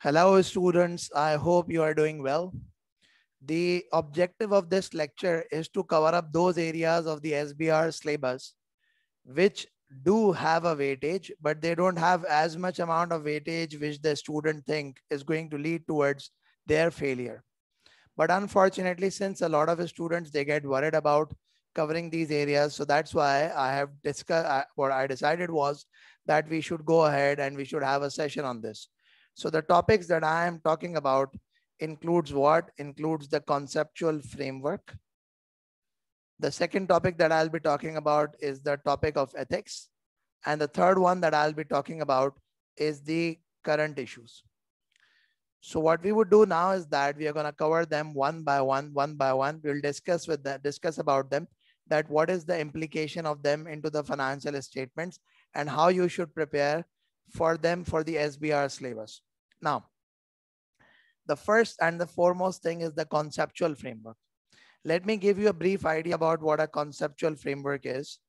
Hello, students. I hope you are doing well. The objective of this lecture is to cover up those areas of the SBR syllabus which do have a weightage, but they don't have as much amount of weightage which the student think is going to lead towards their failure. But unfortunately, since a lot of students they get worried about covering these areas, so that's why I have discussed. What I decided was that we should go ahead and we should have a session on this. So the topics that I am talking about includes what? Includes the conceptual framework. The second topic that I'll be talking about is the topic of ethics. And the third one that I'll be talking about is the current issues. So what we would do now is that we are going to cover them one by one, one by one. We'll discuss about them, that what is the implication of them into the financial statements and how you should prepare for them for the SBR syllabus. Now, the first and the foremost thing is the conceptual framework. Let me give you a brief idea about what a conceptual framework is.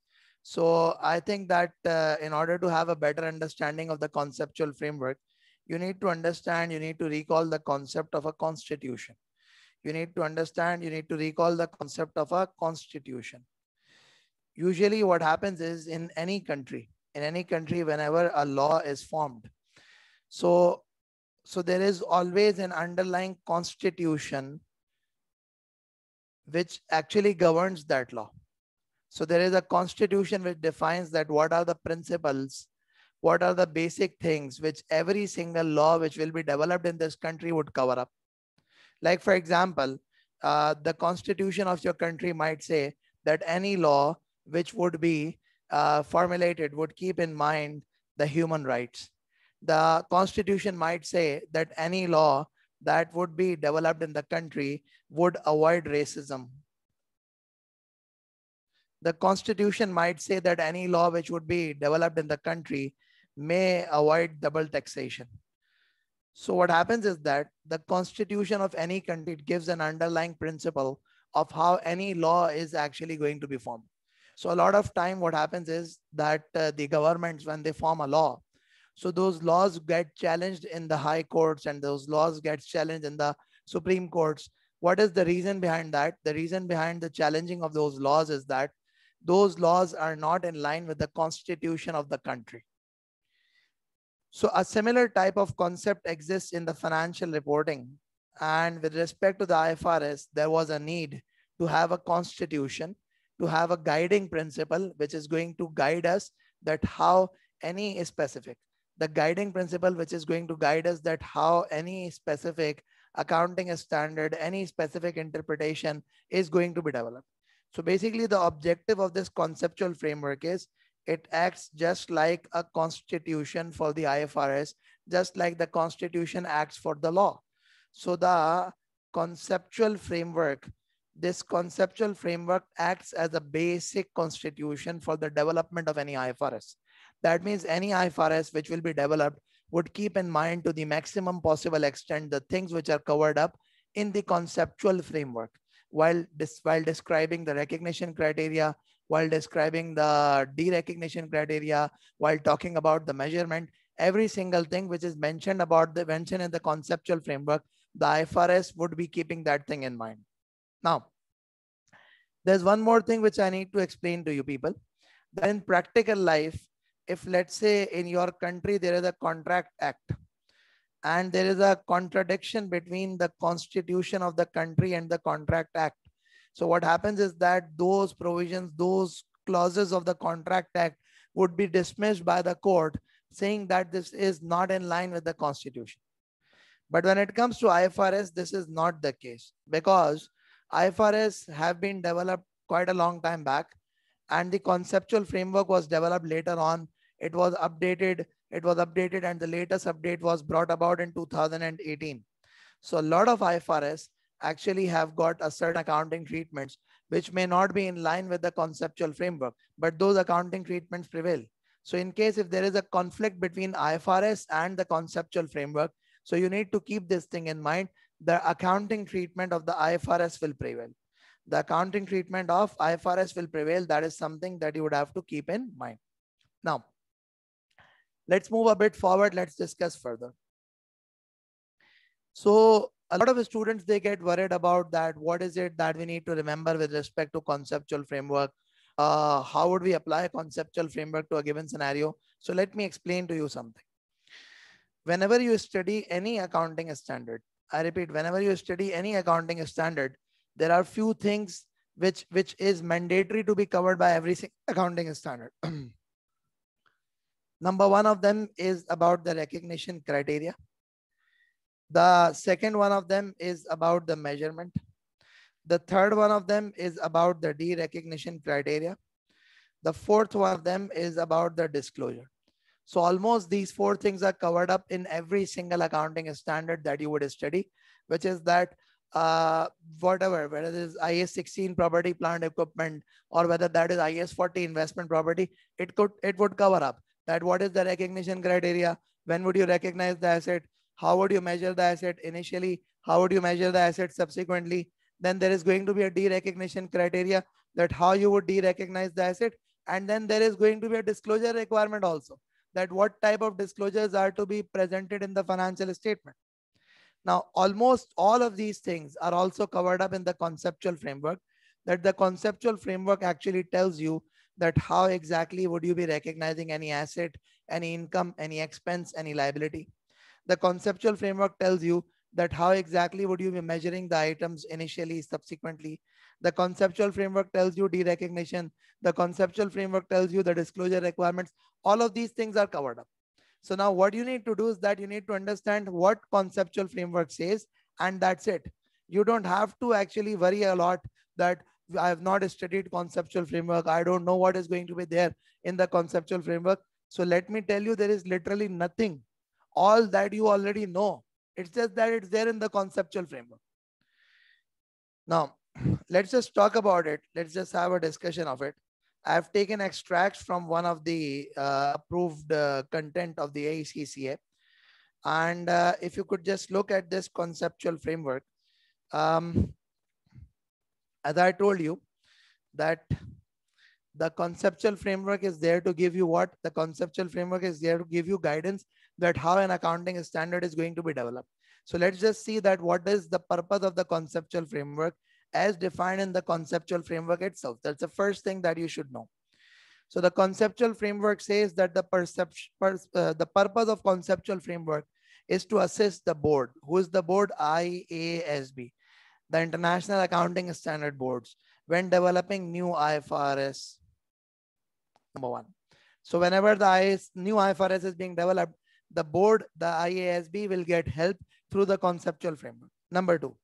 So I think that in order to have a better understanding of the conceptual framework, you need to understand, you need to recall the concept of a constitution. You need to understand, you need to recall the concept of a constitution. Usually what happens is in any country, whenever a law is formed, so there is always an underlying constitution which actually governs that law. So there is a constitution which defines that what are the principles, what are the basic things which every single law which will be developed in this country would cover up. Like for example, the constitution of your country might say that any law which would be formulated would keep in mind the human rights. The constitution might say that any law that would be developed in the country would avoid racism. The constitution might say that any law which would be developed in the country may avoid double taxation. So what happens is that the constitution of any country gives an underlying principle of how any law is actually going to be formed. So a lot of time what happens is that the governments, when they form a law, so those laws get challenged in the high courts and those laws get challenged in the Supreme Courts. What is the reason behind that? The reason behind the challenging of those laws is that those laws are not in line with the constitution of the country. So a similar type of concept exists in the financial reporting. And with respect to the IFRS, there was a need to have a constitution, to have a guiding principle, which is going to guide us that how any specific, the guiding principle, which is going to guide us that how any specific accounting standard, any specific interpretation is going to be developed. So basically the objective of this conceptual framework is it acts just like a constitution for the IFRS, just like the constitution acts for the law. So the conceptual framework, this conceptual framework acts as a basic constitution for the development of any IFRS. That means any IFRS which will be developed would keep in mind to the maximum possible extent the things which are covered up in the conceptual framework while describing the recognition criteria, while describing the derecognition criteria, while talking about the measurement, every single thing which is mentioned in the conceptual framework, the IFRS would be keeping that thing in mind. Now, there's one more thing which I need to explain to you people, that in practical life, if let's say in your country there is a contract act and there is a contradiction between the constitution of the country and the contract act. So what happens is that those provisions, those clauses of the contract act would be dismissed by the court saying that this is not in line with the constitution. But when it comes to IFRS, this is not the case because IFRS have been developed quite a long time back and the conceptual framework was developed later on. It was updated and the latest update was brought about in 2018. So a lot of IFRS actually have got a certain accounting treatments which may not be in line with the conceptual framework, but those accounting treatments prevail. So in case if there is a conflict between IFRS and the conceptual framework, so you need to keep this thing in mind. The accounting treatment of the IFRS will prevail. The accounting treatment of IFRS will prevail. That is something that you would have to keep in mind. Now, let's move a bit forward. Let's discuss further. So a lot of students, they get worried about that. What is it that we need to remember with respect to conceptual framework? How would we apply a conceptual framework to a given scenario? So let me explain to you something. Whenever you study any accounting standard, I repeat, whenever you study any accounting standard, there are few things which is mandatory to be covered by every accounting standard. Number one of them is about the recognition criteria. The second one of them is about the measurement. The third one of them is about the derecognition criteria. The fourth one of them is about the disclosure. So almost these four things are covered up in every single accounting standard that you would study, which is that whatever, whether it is IS 16 property, plant, equipment, or whether that is IS 40 investment property, it would cover up that what is the recognition criteria, when would you recognize the asset, how would you measure the asset initially, how would you measure the asset subsequently. Then there is going to be a derecognition criteria, that how you would derecognize the asset. And then there is going to be a disclosure requirement also, that what type of disclosures are to be presented in the financial statement. Now, almost all of these things are also covered up in the conceptual framework, that the conceptual framework actually tells you that how exactly would you be recognizing any asset, any income, any expense, any liability. The conceptual framework tells you that how exactly would you be measuring the items initially, subsequently. The conceptual framework tells you derecognition. The conceptual framework tells you the disclosure requirements. All of these things are covered up. So now what you need to do is that you need to understand what conceptual framework says, and that's it. You don't have to actually worry a lot that I have not studied conceptual framework, I don't know what is going to be there in the conceptual framework. So let me tell you, there is literally nothing. All that you already know. It's just that it's there in the conceptual framework. Now, let's just talk about it. Let's just have a discussion of it. I've taken extracts from one of the approved content of the AECCA. And if you could just look at this conceptual framework, as I told you, that the conceptual framework is there to give you what? The conceptual framework is there to give you guidance that how an accounting standard is going to be developed. So let's just see that what is the purpose of the conceptual framework as defined in the conceptual framework itself. That's the first thing that you should know. So the conceptual framework says that the purpose of conceptual framework is to assist the board. Who is the board? IASB, the International Accounting Standard Boards, when developing new IFRS. Number one. So whenever the new IFRS is being developed, the board, the IASB, will get help through the conceptual framework. Number two,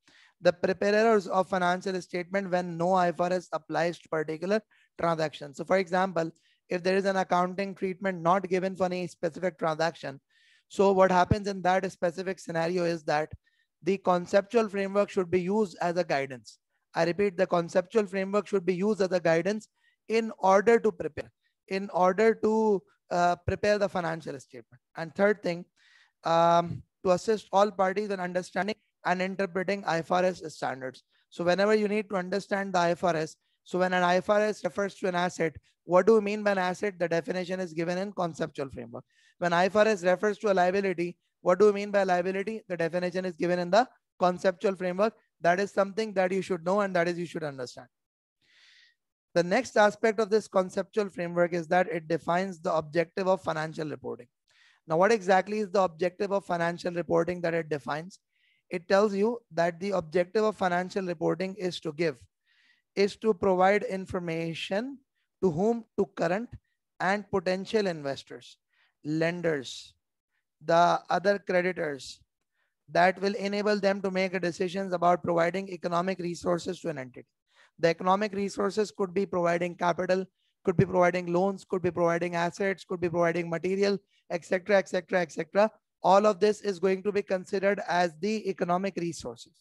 the preparers of financial statement when no IFRS applies to particular transaction. So for example, if there is an accounting treatment not given for any specific transaction, so what happens in that specific scenario is that the conceptual framework should be used as a guidance. I repeat, the conceptual framework should be used as a guidance in order to prepare the financial statement. And third thing, to assist all parties in understanding and interpreting IFRS standards. So whenever you need to understand the IFRS, so when an IFRS refers to an asset, what do we mean by an asset? The definition is given in conceptual framework. When IFRS refers to a liability, what do we mean by liability? The definition is given in the conceptual framework. That is something that you should know, and that is you should understand. The next aspect of this conceptual framework is that it defines the objective of financial reporting. Now, what exactly is the objective of financial reporting that it defines? It tells you that the objective of financial reporting is to provide information to whom? To current and potential investors, lenders, the other creditors, that will enable them to make decisions about providing economic resources to an entity. The economic resources could be providing capital, could be providing loans, could be providing assets, could be providing material, etc., etc., etc. All of this is going to be considered as the economic resources.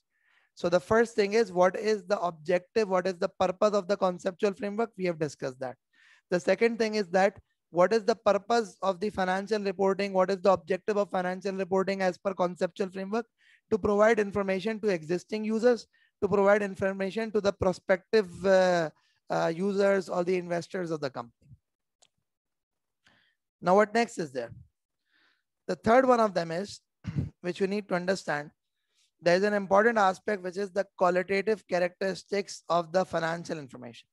So the first thing is, what is the objective? What is the purpose of the conceptual framework? We have discussed that. The second thing is that what is the purpose of the financial reporting? What is the objective of financial reporting as per conceptual framework? To provide information to existing users, to provide information to the prospective users or the investors of the company. Now, what next is there? The third one of them is, which you need to understand, There is an important aspect which is the qualitative characteristics of the financial information.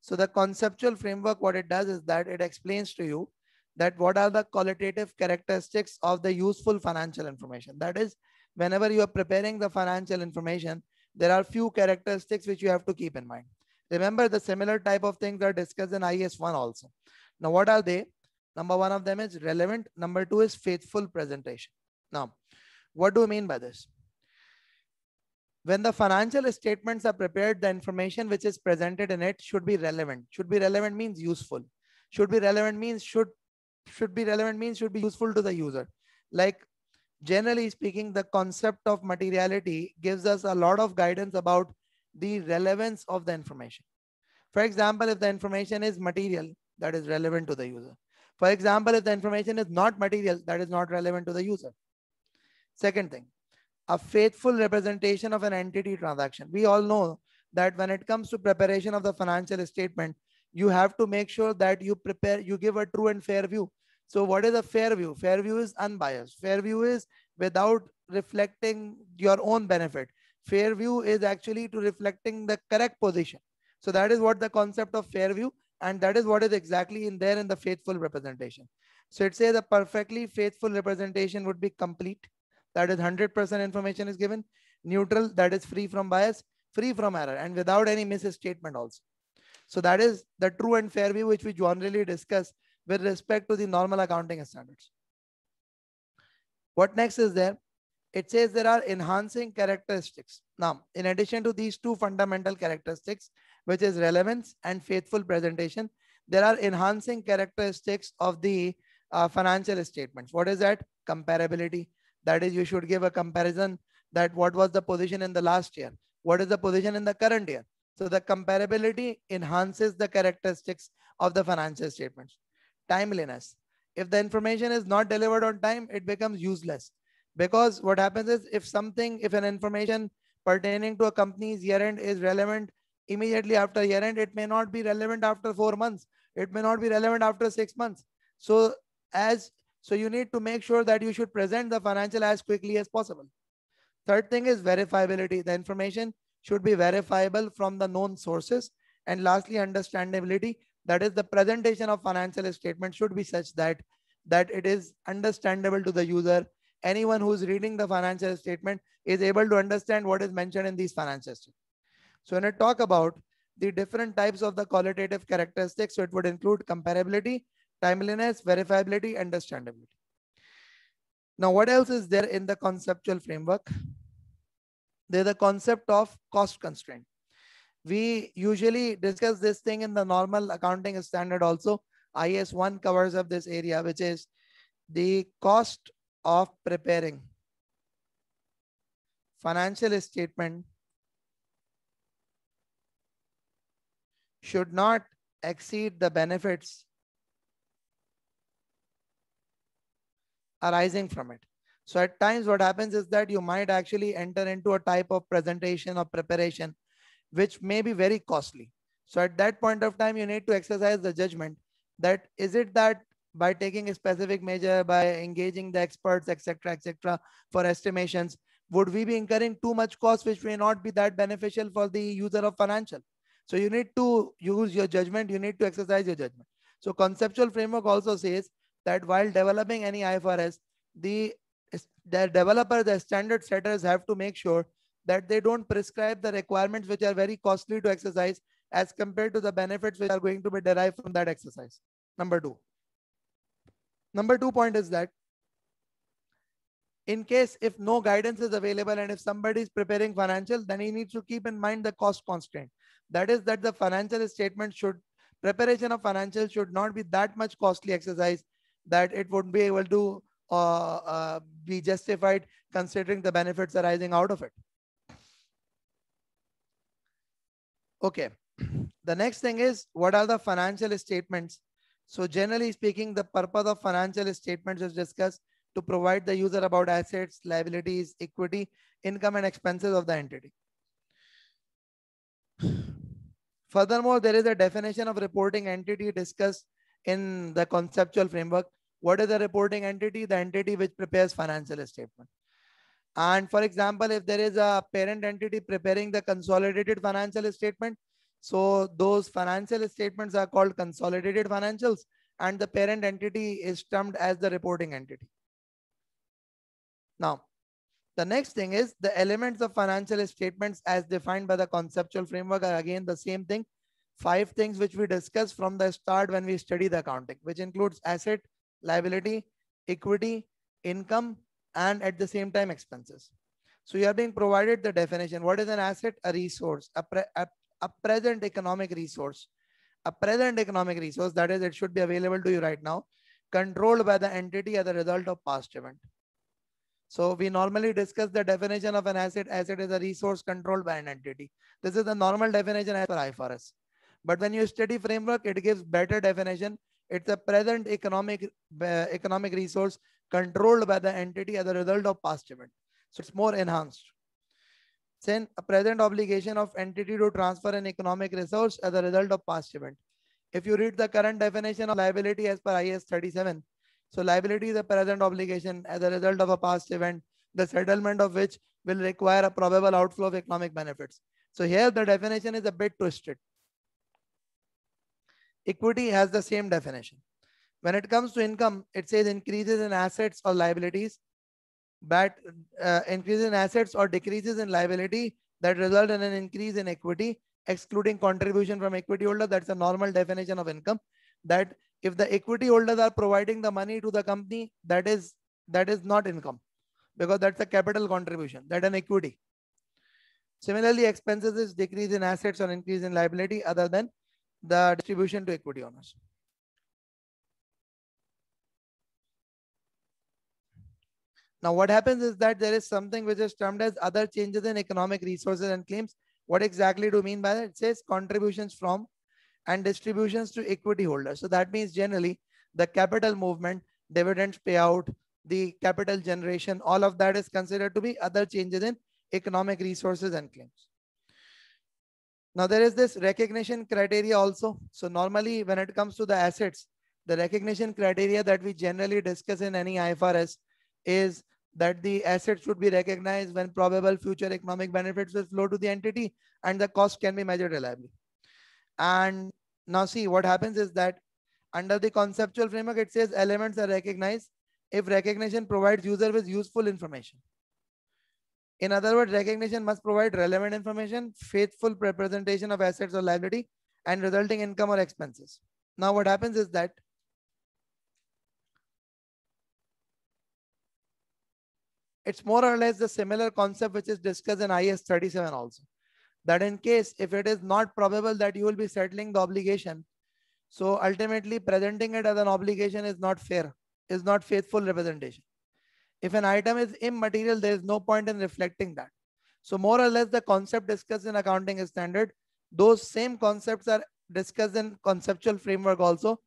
So the conceptual framework, what it does is that it explains to you that what are the qualitative characteristics of the useful financial information. That is, whenever you are preparing the financial information, there are few characteristics which you have to keep in mind. Remember, the similar type of things are discussed in IAS 1 also. Now, what are they? Number one of them is relevant. Number two is faithful presentation. Now, what do you mean by this? When the financial statements are prepared, the information which is presented in it should be relevant. Should be relevant means useful. Should be relevant means should be relevant means should be useful to the user. Like, generally speaking, the concept of materiality gives us a lot of guidance about the relevance of the information. For example, if the information is material, that is relevant to the user. For example, if the information is not material, that is not relevant to the user. Second thing, a faithful representation of an entity transaction. We all know that when it comes to preparation of the financial statement, you have to make sure that you give a true and fair view. So what is a fair view? Fair view is unbiased. Fair view is without reflecting your own benefit. Fair view is actually to reflecting the correct position. So that is what the concept of fair view, and that is what is exactly in there in the faithful representation. So it says a perfectly faithful representation would be complete. That is 100% information is given. Neutral, that is free from bias, free from error, and without any misstatement also. So that is the true and fair view which we generally discuss with respect to the normal accounting standards. What next is there? It says there are enhancing characteristics. Now, in addition to these two fundamental characteristics, which is relevance and faithful presentation, there are enhancing characteristics of the financial statements. What is that? Comparability. That is, you should give a comparison that what was the position in the last year, what is the position in the current year. So the comparability enhances the characteristics of the financial statements. Timeliness. If the information is not delivered on time, it becomes useless. Because what happens is, if an information pertaining to a company's year end is relevant immediately after year end, it may not be relevant after 4 months. It may not be relevant after 6 months. So you need to make sure that you should present the financial as quickly as possible. Third thing is verifiability. The information should be verifiable from the known sources. And lastly, understandability. That is, the presentation of financial statement should be such that it is understandable to the user. Anyone who is reading the financial statement is able to understand what is mentioned in these financial statements. So when I talk about the different types of the qualitative characteristics, so it would include comparability, timeliness, verifiability, understandability. Now, what else is there in the conceptual framework? There's the concept of cost constraint. We usually discuss this thing in the normal accounting standard also. IAS 1 covers up this area, which is the cost of preparing financial statement should not exceed the benefits arising from it. So at times what happens is that you might actually enter into a type of presentation or preparation which may be very costly. So at that point of time, you need to exercise the judgment that is it that by taking a specific measure, by engaging the experts, etc., for estimations, would we be incurring too much cost which may not be that beneficial for the user of financial? So you need to use your judgment. You need to exercise your judgment. So conceptual framework also says that while developing any IFRS, the developer, the standard setters have to make sure that they don't prescribe the requirements which are very costly to exercise as compared to the benefits which are going to be derived from that exercise. Number two point is that in case if no guidance is available and if somebody is preparing financial, then he needs to keep in mind the cost constraint. That is that the financial statement preparation of financial should not be that much costly exercise that it would be able to be justified considering the benefits arising out of it. Okay. The next thing is, what are the financial statements? So generally speaking, the purpose of financial statements is discussed to provide the user about assets, liabilities, equity, income, and expenses of the entity. Furthermore, there is a definition of reporting entity discussed in the conceptual framework. What is a reporting entity? The entity which prepares financial statement. And for example, if there is a parent entity preparing the consolidated financial statement, so those financial statements are called consolidated financials, and the parent entity is termed as the reporting entity. Now, the next thing is the elements of financial statements as defined by the conceptual framework are again the same thing. 5 things which we discussed from the start when we study the accounting, which includes asset, liability, equity, income, and at the same time expenses. So you are being provided the definition. What is an asset? A resource, a present economic resource. A present economic resource, that is, it should be available to you right now, controlled by the entity as a result of past event. So we normally discuss the definition of an asset. Asset is a resource controlled by an entity. This is the normal definition as per IFRS. But when you study framework, it gives better definition. It's a present economic resource controlled by the entity as a result of past event. So it's more enhanced. Then a present obligation of entity to transfer an economic resource as a result of past event. If you read the current definition of liability as per IAS 37, so liability is a present obligation as a result of a past event, the settlement of which will require a probable outflow of economic benefits. So here the definition is a bit twisted. Equity has the same definition. When it comes to income, it says increases in assets or liabilities, but increases in assets or decreases in liability that result in an increase in equity, excluding contribution from equity holder. That's a normal definition of income. That if the equity holders are providing the money to the company, that is not income, because that's a capital contribution, that's an equity. Similarly, expenses is decrease in assets or increase in liability other than the distribution to equity owners. Now, what happens is that there is something which is termed as other changes in economic resources and claims. What exactly do you mean by that? It says contributions from and distributions to equity holders. So that means generally the capital movement, dividends payout, the capital generation, all of that is considered to be other changes in economic resources and claims. Now there is this recognition criteria also. So normally when it comes to the assets, the recognition criteria that we generally discuss in any IFRS is that the asset should be recognized when probable future economic benefits will flow to the entity and the cost can be measured reliably. And now see what happens is that under the conceptual framework, it says elements are recognized if recognition provides user with useful information. In other words, recognition must provide relevant information, faithful representation of assets or liability, and resulting income or expenses. Now what happens is that it's more or less the similar concept which is discussed in IAS 37 also. That in case if it is not probable that you will be settling the obligation, so ultimately presenting it as an obligation is not fair, is not faithful representation. If an item is immaterial, there is no point in reflecting that. So more or less the concept discussed in accounting standard, those same concepts are discussed in conceptual framework also.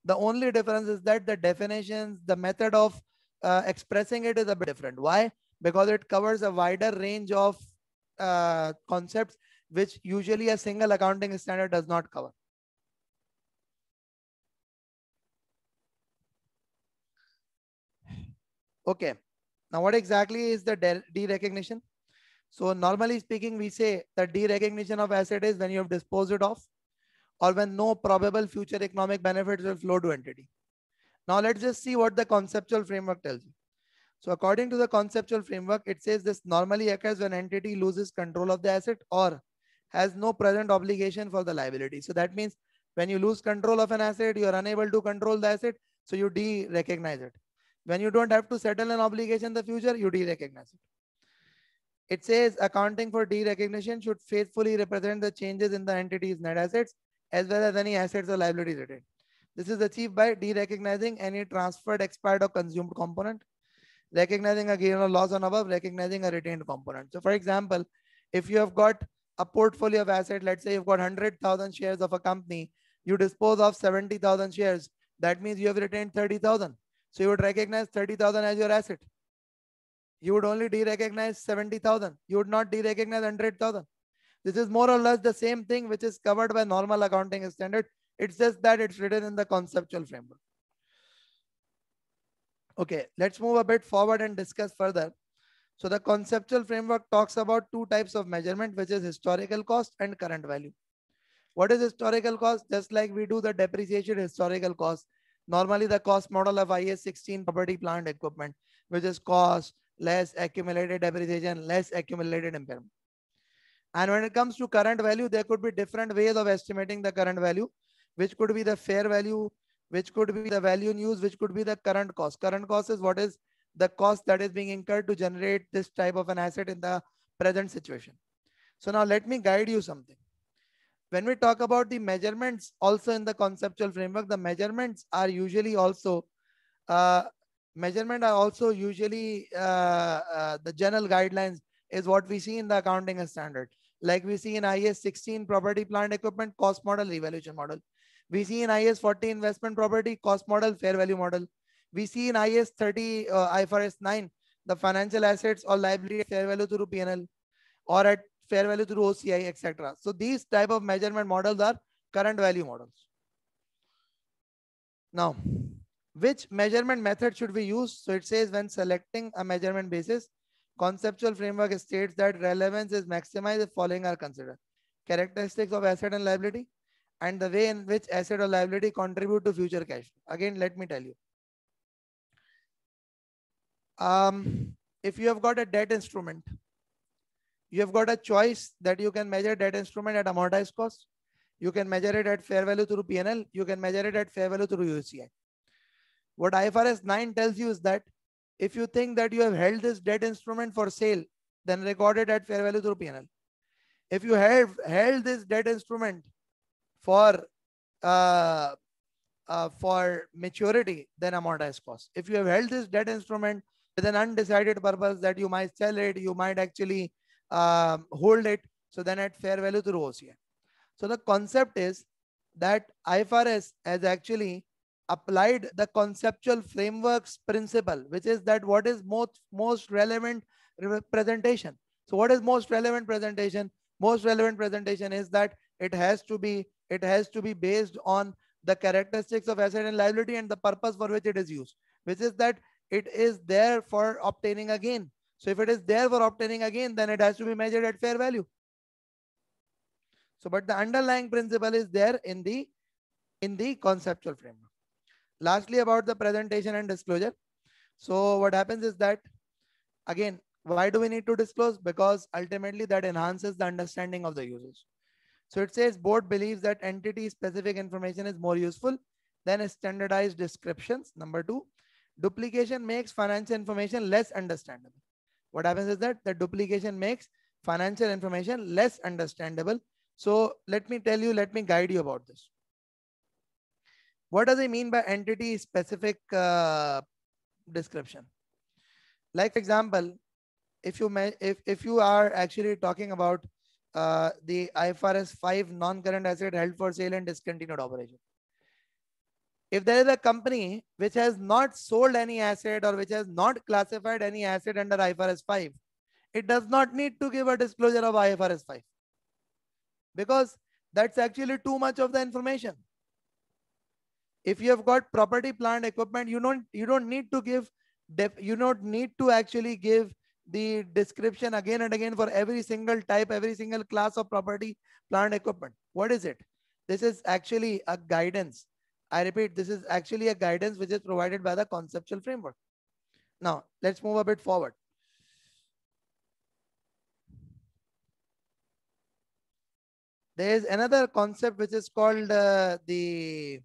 The only difference is that the definitions, the method of expressing it is a bit different. Why? Because it covers a wider range of concepts which usually a single accounting standard does not cover. Okay. Now what exactly is the derecognition? So normally speaking, we say that derecognition of asset is when you have disposed it off or when no probable future economic benefits will flow to entity. Now let's just see what the conceptual framework tells you. So according to the conceptual framework, it says this normally occurs when entity loses control of the asset or has no present obligation for the liability. So that means when you lose control of an asset, you are unable to control the asset, so you de-recognize it. When you don't have to settle an obligation in the future, you de-recognize it. It says accounting for derecognition should faithfully represent the changes in the entity's net assets as well as any assets or liabilities retained. This is achieved by derecognizing any transferred, expired, or consumed component, recognizing a gain or loss on above, recognizing a retained component. So for example, if you have got a portfolio of assets, let's say you've got 100,000 shares of a company, you dispose of 70,000 shares. That means you have retained 30,000. So you would recognize 30,000 as your asset. You would only derecognize 70,000. You would not derecognize 100,000. This is more or less the same thing which is covered by normal accounting standard. It's just that it's written in the conceptual framework. Okay, let's move a bit forward and discuss further. So the conceptual framework talks about two types of measurement, which is historical cost and current value. What is historical cost? Just like we do the depreciation historical cost. Normally the cost model of IS 16 property plant equipment, which is cost less accumulated depreciation, less accumulated impairment. And when it comes to current value, there could be different ways of estimating the current value, which could be the fair value, which could be the value in use, which could be the current cost. Current cost is what is the cost that is being incurred to generate this type of an asset in the present situation. So now let me guide you something. When we talk about the measurements also in the conceptual framework, the measurements are usually also uh, the general guidelines is what we see in the accounting standard. Like we see in IS 16 property plant equipment cost model revaluation model. We see in IS 40 investment property cost model fair value model. We see in IS 30 IFRS 9 the financial assets or liability fair value through PNL or at fair value through OCI, etc. So these type of measurement models are current value models. Now, which measurement method should we use? So it says when selecting a measurement basis, conceptual framework states that relevance is maximized if following are considered. Characteristics of asset and liability and the way in which asset or liability contribute to future cash flow. Again, let me tell you. If you have got a debt instrument, you have got a choice that you can measure debt instrument at amortized cost. You can measure it at fair value through PNL. You can measure it at fair value through UCI. What IFRS 9 tells you is that if you think that you have held this debt instrument for sale, then record it at fair value through PNL. If you have held this debt instrument for maturity, then amortized cost. If you have held this debt instrument with an undecided purpose that you might sell it, you might actually hold it, so then at fair value through OCI. So the concept is that IFRS has actually applied the conceptual frameworks principle, which is that what is most relevant presentation. So what is most relevant presentation? Most relevant presentation is that it has to be based on the characteristics of asset and liability and the purpose for which it is used, which is that it is there for obtaining a gain. So if it is there for obtaining a gain, then it has to be measured at fair value. So, but the underlying principle is there in the conceptual framework. Lastly, about the presentation and disclosure. So what happens is that, again, why do we need to disclose? Because ultimately that enhances the understanding of the users. So it says board believes that entity specific information is more useful than standardized descriptions. Number two, duplication makes financial information less understandable. What happens is that the duplication makes financial information less understandable. So let me tell you, let me guide you about this. What does it mean by entity specific description? Like for example, if you are actually talking about the IFRS 5 non-current asset held for sale and discontinued operation. If there is a company which has not sold any asset or which has not classified any asset under IFRS 5, it does not need to give a disclosure of IFRS 5 because that's actually too much of the information. If you have got property, plant, equipment, you don't need to give you don't need to actually give the description again and again for every single type, every single class of property, plant, equipment. What is it? This is actually a guidance. I repeat, this is actually a guidance which is provided by the conceptual framework. Now, let's move a bit forward. There is another concept which is called the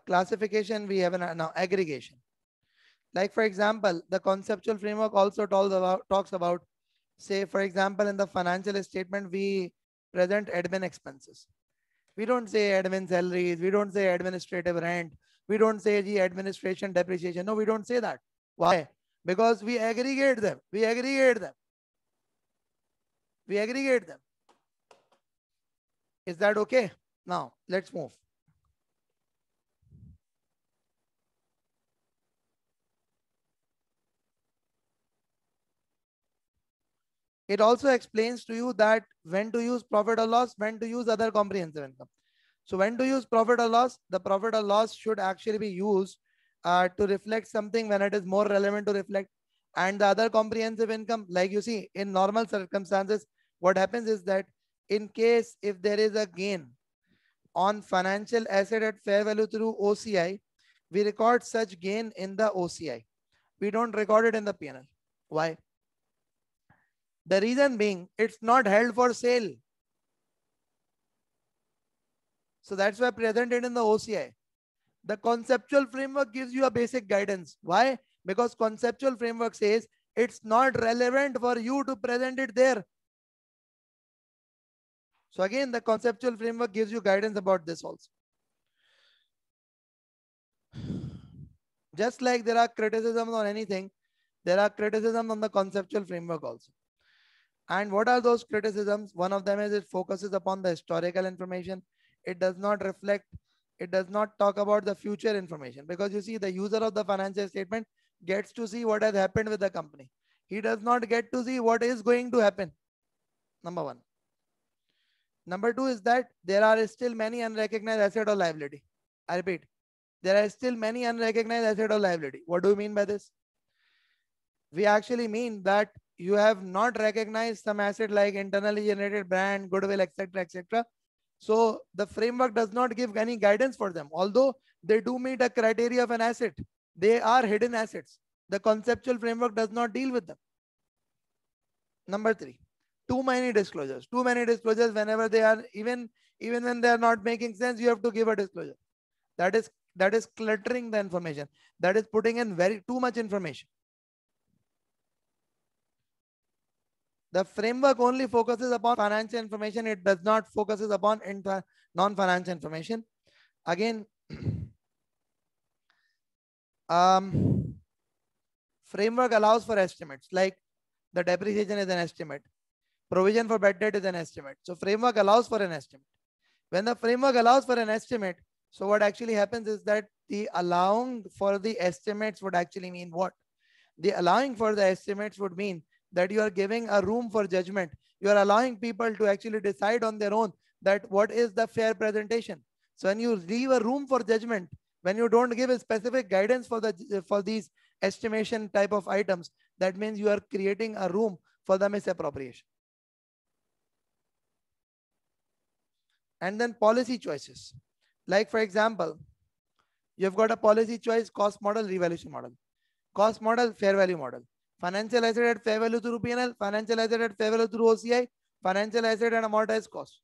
classification. We have now aggregation. Like for example, the conceptual framework also talks about, say for example, in the financial statement, we present admin expenses. We don't say admin salaries. We don't say administrative rent. We don't say the administration depreciation. No, we don't say that. Why? Because we aggregate them. We aggregate them. We aggregate them. Is that okay? Now, let's move. It also explains to you that when to use profit or loss, when to use other comprehensive income. So when to use profit or loss, the profit or loss should actually be used to reflect something when it is more relevant to reflect. And the other comprehensive income, like you see, in normal circumstances, what happens is that in case if there is a gain on financial asset at fair value through OCI, we record such gain in the OCI. We don't record it in the P&L. Why? The reason being, it's not held for sale. So that's why presented in the OCI. The conceptual framework gives you a basic guidance. Why? Because conceptual framework says it's not relevant for you to present it there. So again, the conceptual framework gives you guidance about this also. Just like there are criticisms on anything, there are criticisms on the conceptual framework also. And what are those criticisms? One of them is it focuses upon the historical information. It does not reflect, it does not talk about the future information, because you see the user of the financial statement gets to see what has happened with the company. He does not get to see what is going to happen. Number one. Number two is that there are still many unrecognized asset or liability. I repeat, there are still many unrecognized asset or liability. What do we mean by this? We actually mean that you have not recognized some asset like internally generated brand, goodwill, etc., etc. So the framework does not give any guidance for them. Although they do meet a criteria of an asset, they are hidden assets. The conceptual framework does not deal with them. Number three, too many disclosures. Too many disclosures whenever they are, even when they are not making sense, you have to give a disclosure. That is cluttering the information. That is putting in too much information. The framework only focuses upon financial information. It does not focuses upon non-financial information. Again, framework allows for estimates, like the depreciation is an estimate. Provision for bad debt is an estimate. So framework allows for an estimate. When the framework allows for an estimate, so what actually happens is that the allowing for the estimates would actually mean what? The allowing for the estimates would mean that you are giving a room for judgment. You are allowing people to actually decide on their own that what is the fair presentation. So when you leave a room for judgment, when you don't give a specific guidance for these estimation type of items, that means you are creating a room for the misappropriation. And then policy choices. Like for example, you've got a policy choice, cost model, revaluation model. Cost model, fair value model. Financial asset at fair value through P&L, financial asset at fair value through OCI, financial asset and amortized cost.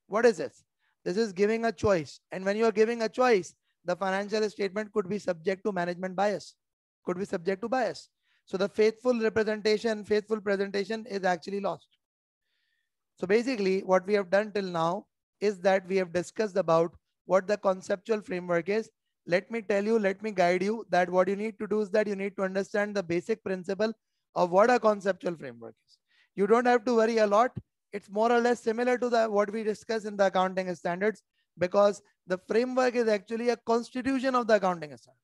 What is this? This is giving a choice. And when you are giving a choice, the financial statement could be subject to management bias, could be subject to bias. So the faithful presentation is actually lost. So basically what we have done till now is that we have discussed about what the conceptual framework is. Let me tell you, let me guide you that what you need to do is that you need to understand the basic principle of what a conceptual framework is. You don't have to worry a lot. It's more or less similar to what we discussed in the accounting standards, because the framework is actually a constitution of the accounting standard.